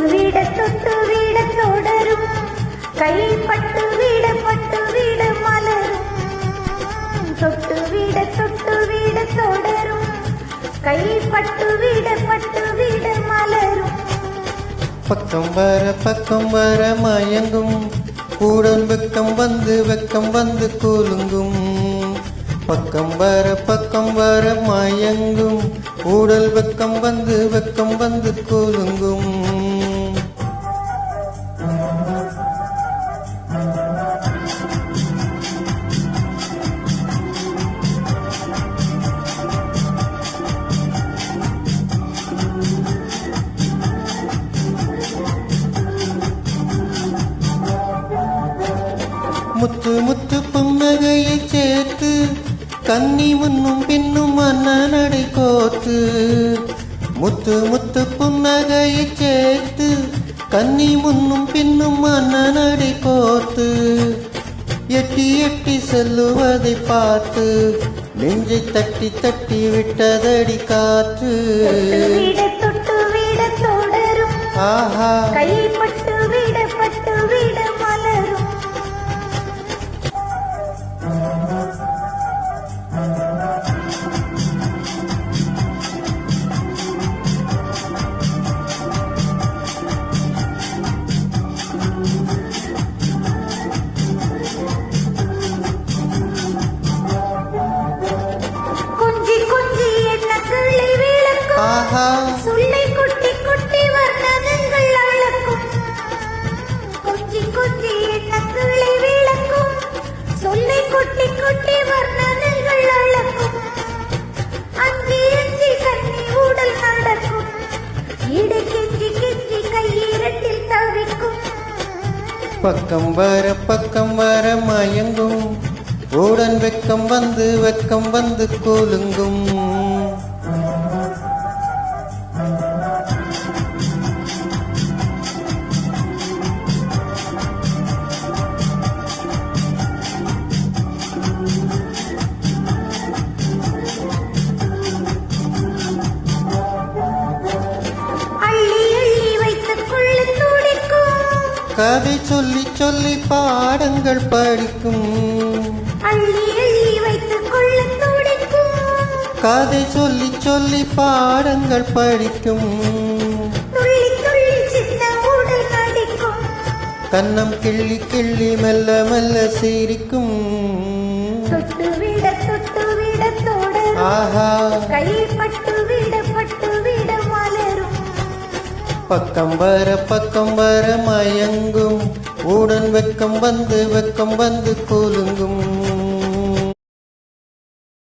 வீட தொட்டு வீட தொடரும் கைப்பட்டு வீட பட்டு வீட மலரும் தொட்டு வீட தொடரும் கைப்பட்டு வீட பட்டு வீட மலரும் பக்கம் வர மயங்கும் கூடல் வெக்கம் வந்து கூலுங்கும் பக்கம் வர மயங்கும் கூடல் வெக்கம் வந்து கூலுங்கும் முத்து புன்னகையை சேர்த்து கன்னி முன்னும் பின்னும் அண்ணனடை கோத்து முத்து புன்னகையை சேர்த்து கன்னி முன்னும் பின்னும் அண்ணனடை கோத்து எட்டி செல்லுவதை பார்த்து நெஞ்சை தட்டி விட்டதடி காற்று ஆஹா கைப்பட்டு வீட பட்டு வீட மலரும் சொல்லை குட்டி வர்ணனங்கள் அழகும் கொஞ்சி எண்ணங்களை விளக்கும் சொல்லை குட்டி வர்ணனங்கள் அழகும் அஞ்சி கண்ணி ஊடல் நடக்கும் இடை கெஞ்சி கையிரட்டில் தவிக்கும் பக்கம் வர மயங்கும் ஊடன் வெக்கம் வந்து கூலுங்கும் கதை சொல்லி பாடங்கள் படிக்கும் கதை சொல்லி பாடங்கள் படிக்கும் கண்ணம் கிள்ளி மெல்ல சிரிக்கும் ஆஹா கைப்பட்டு வீட பட்டு வீட மலரும் பக்கம் வர மயங்கும் ஊடன் வெக்கம் வந்து கூலுங்கும்